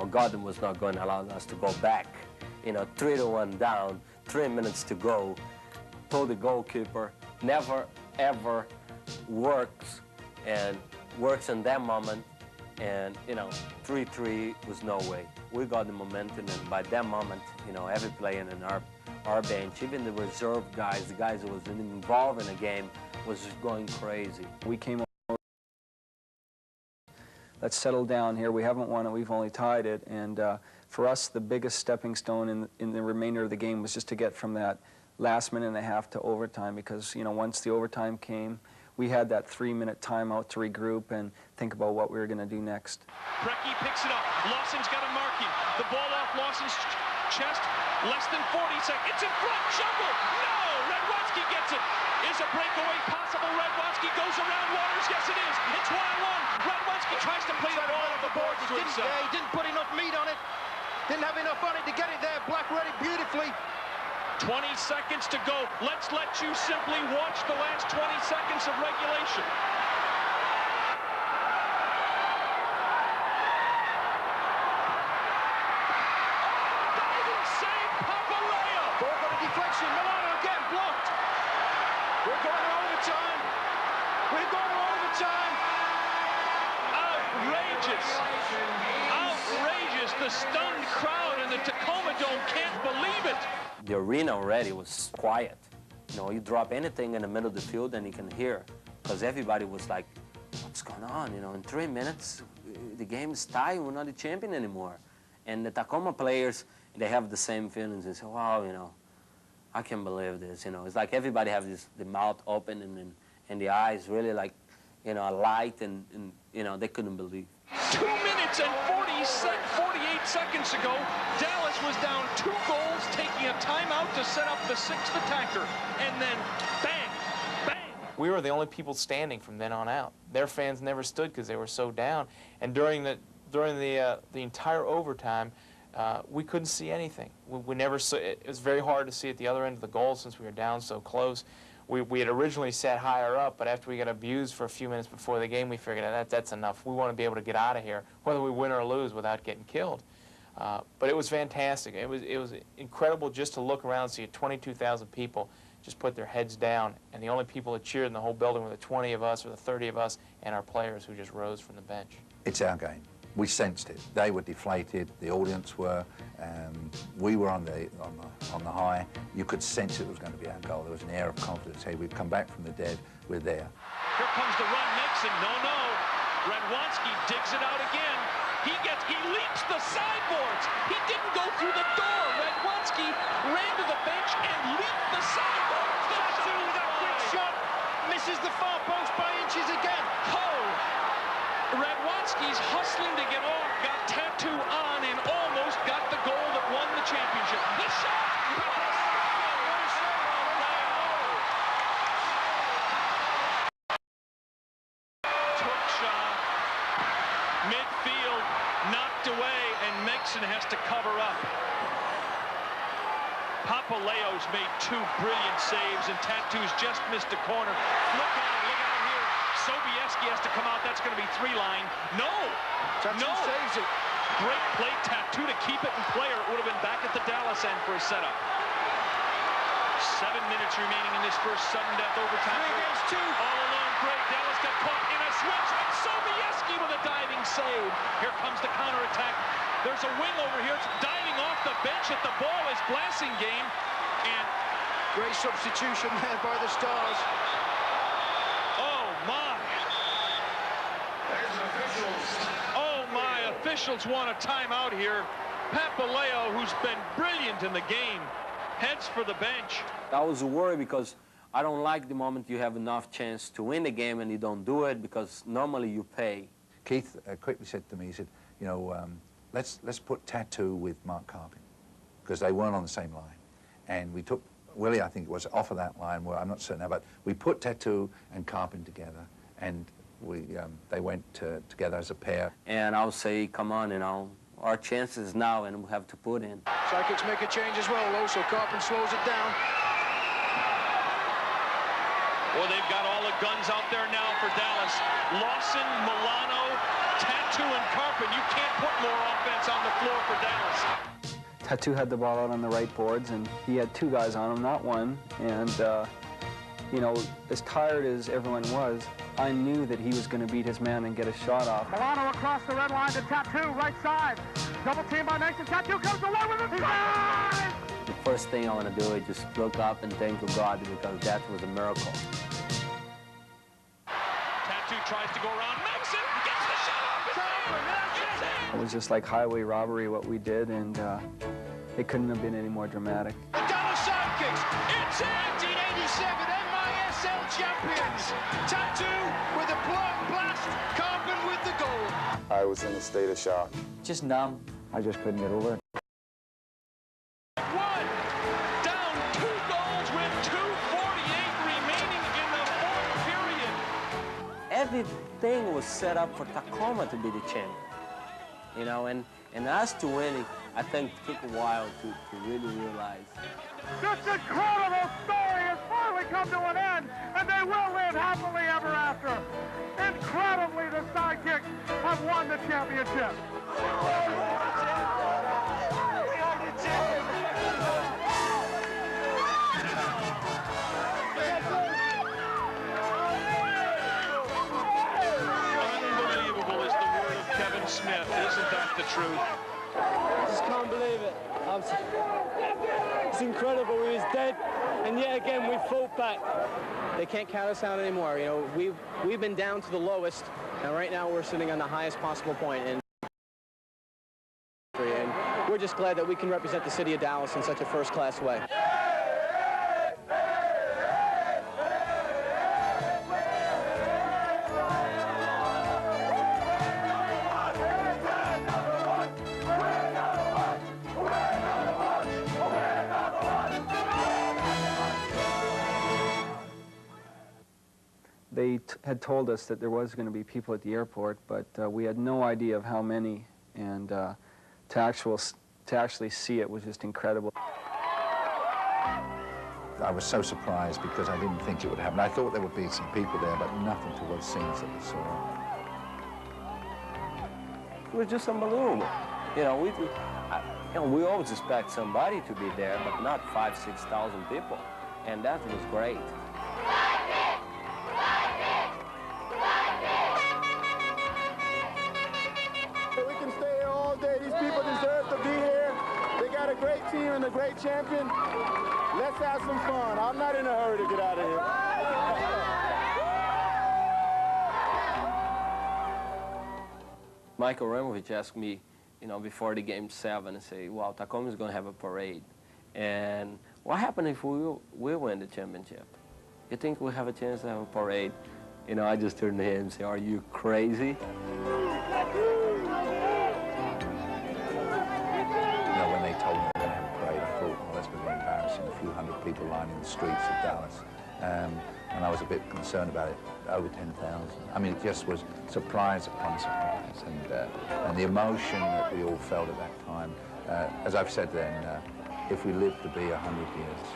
God was not going to allow us to go back. 3-1 down, 3 minutes to go. Told the goalkeeper, never, ever works, and works in that moment. And, 3-3 was no way. We got the momentum, and by that moment, every player in our bench, even the reserve guys, the guys who wasn't involved in the game, was going crazy. We came over, let's settle down here. We haven't won it, we've only tied it. And for us, the biggest stepping stone in the remainder of the game was just to get from that last minute and a half to overtime because, you know, once the overtime came, we had that 3-minute timeout to regroup and think about what we were going to do next. Brecky picks it up. Lawson's got a marking. The ball off Lawson's chest. Less than 40 seconds. It's in front. Juggle. No! Radwanski gets it. Is a breakaway possible? Radwanski goes around Waters. Yes, it is. It's 1-on-1. Radwanski tries to play the ball off the boards to himself. He didn't put enough meat on it. Didn't have enough on it to get it there. Black read it beautifully. 20 seconds to go. Let's let you simply watch the last 20 seconds of regulation. Diving save, Papaleo. Ball got a deflection. Milano again blocked. We're going to overtime. We're going to overtime. Outrageous. Outrageous. The stunned crowd in the Tacoma Dome can't believe it. The arena already was quiet. You know, you drop anything in the middle of the field and you can hear, because everybody was like, what's going on? You know, in 3 minutes, the game is tied, we're not the champion anymore. And the Tacoma players, they have the same feelings. They say, wow, you know, I can't believe this. You know, it's like everybody has this, the mouth open and the eyes really like, you know, alight and you know, they couldn't believe. 2 minutes and 48 seconds ago, Dallas was down 2 goals, taking a timeout to set up the 6th attacker, and then bang, bang. We were the only people standing from then on out. Their fans never stood because they were so down. And during the entire overtime, we couldn't see anything. We never saw. It was very hard to see at the other end of the goal since we were down so close. We had originally sat higher up, but after we got abused for a few minutes before the game, we figured that's enough. We want to be able to get out of here, whether we win or lose, without getting killed. But it was fantastic. It was incredible just to look around and see 22,000 people just put their heads down, and the only people that cheered in the whole building were the 20 of us or the 30 of us and our players who just rose from the bench. It's our game. We sensed it. They were deflated, the audience were, and we were on the high. You could sense it was going to be our goal. There was an air of confidence. Hey, we've come back from the dead, we're there. Here comes the run, Nixon, no. Radwanski digs it out again. He leaps the sideboards. He didn't go through the door. Radwanski ran to the bench and leaped the sideboards. Tattoo with a quick shot. Misses the far post by inches again. Oh! Radwanski's hustling to get off, got Tattoo on, and almost got the goal that won the championship. The shot! Took shot. Midfield, knocked away, and Megson has to cover up. Papaleo's made 2 brilliant saves, and Tattoo's just missed a corner. Look out here. Sobieski has to come out. That's going to be 3-line. No! Tattoo saves it. Great play, Tattoo, to keep it in play, or it would have been back at the Dallas end for a setup. 7 minutes remaining in this first sudden death overtime. 3 against 2. All alone, great. Dallas got caught in a switch. Sobieski with a diving save. Here comes the counterattack. There's a wing over here. It's diving off the bench at the ball is Blasingame. And great substitution there by the Stars. Oh my, officials want a timeout here. Papaleo, who's been brilliant in the game, heads for the bench. I was worried because I don't like the moment you have enough chance to win the game and you don't do it, because normally you pay. Keith quickly said to me, he said, you know, let's put Tattoo with Mark Carpin, because they weren't on the same line. And we took Willie, I think it was, off of that line, where I'm not certain now, but we put Tattoo and Carpin together, and they went together as a pair. And I'll say, come on, you know, our chances now, and we have to put in. Sidekicks make a change as well, though, so Carpin slows it down. Well, they've got all the guns out there now for Dallas. Lawson, Milano, Tattoo, and Carpin. You can't put more offense on the floor for Dallas. Tattoo had the ball out on the right boards, and he had 2 guys on him, not one. And, you know, as tired as everyone was, I knew that he was going to beat his man and get a shot off. Milano across the red line to Tattoo, right side. Double team by Mason. Tattoo comes away with it. The first thing I want to do is just look up and thank God, because that was a miracle. Tattoo tries to go around. Mason gets the shot off. It was just like highway robbery what we did, and it couldn't have been any more dramatic. The Dallas Sidekicks Sidekicks. It's 1987 MISL champions. Tattoo with a blast, Carpin with the goal. I was in a state of shock. Just numb. I just couldn't get over it. Down 2 goals with 2:48 remaining in the fourth period. Everything was set up for Tacoma to be the champion, you know, and us to winning, I think took a while to really realize. This incredible story has finally come to an end, and they will live happily ever after. Incredibly, the Sidekicks have won the championship. Unbelievable is the word of Kevin Smith. Isn't that the truth? I just can't believe it. It's incredible. We was dead, and yet again we fought back. They can't count us out anymore. You know, we've been down to the lowest, and right now we're sitting on the highest possible point. And we're just glad that we can represent the city of Dallas in such a first-class way. They had told us that there was going to be people at the airport, but we had no idea of how many, and to actually see it was just incredible. I was so surprised because I didn't think it would happen. I thought there would be some people there, but nothing to the scenes that we saw. It was just unbelievable. You know, we always expect somebody to be there, but not 5,000 to 6,000 people, and that was great. We can stay here all day. These people deserve to be here. They got a great team and a great champion. Let's have some fun. I'm not in a hurry to get out of here. Michael Ramovich asked me, you know, before the game 7, and say, well, Tacoma is going to have a parade. And what happens if we win the championship? You think we have a chance to have a parade? You know, I just turned to him and said, are you crazy? When they told me they were going to have a parade, I thought, well, that's going to be embarrassing, a few hundred people lining the streets of Dallas. And I was a bit concerned about it, over 10,000. I mean, it just was surprise upon surprise. And the emotion that we all felt at that time, as I've said then, if we live to be 100 years,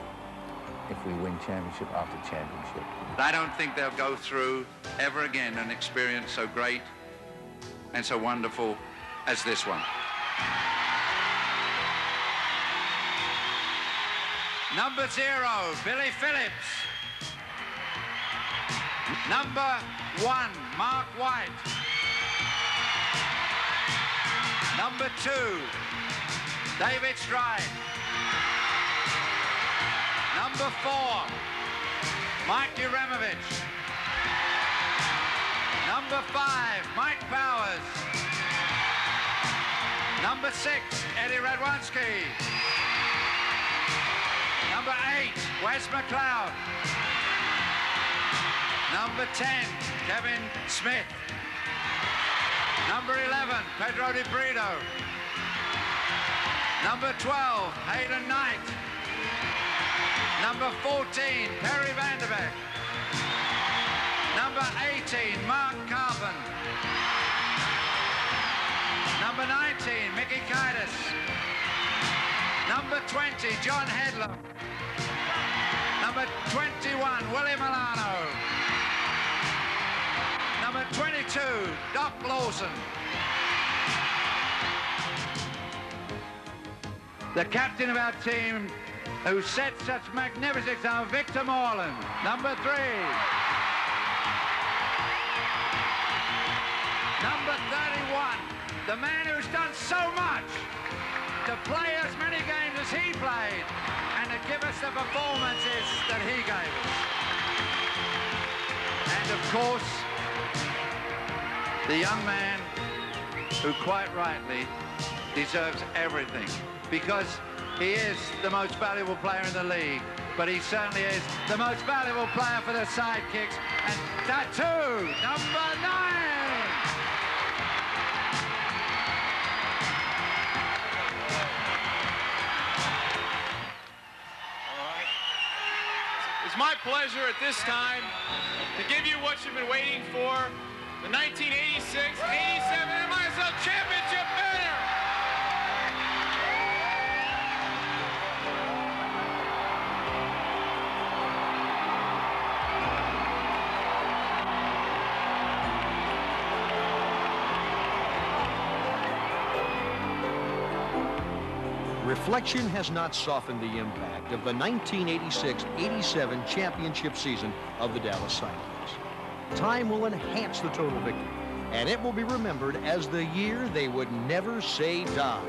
if we win championship after championship. I don't think they'll go through ever again an experience so great and so wonderful as this one. Number 0, Billy Phillips. Number 1, Mark White. Number 2, David Stride. Number 4, Mike Uramovich. Number 5, Mike Powers. Number 6, Eddie Radwanski. Number 8, Wes McLeod. Number 10, Kevin Smith. Number 11, Pedro Di Brito. Number 12, Hayden Knight. Number 14, Perry Vanderbeek. Number 18, Mark Carpin. Number 19, Mickey Kaitis. Number 20, John Hedlund. Number 21, Willie Milano. Number 22, Doc Lawson. The captain of our team, who set such magnificent example, Victor Moreland. Number 3. Number 31, the man who's done so much to play as many games as he played and to give us the performances that he gave us. And of course, the young man who quite rightly deserves everything, because he is the most valuable player in the league, but he certainly is the most valuable player for the Sidekicks. And Tattoo, number 9. It's my pleasure at this time to give you what you've been waiting for, the 1986-87 MISL Championship banner. Reflection has not softened the impact of the 1986-87 championship season of the Dallas Sidekicks. Time will enhance the total victory, and it will be remembered as the year they would never say die.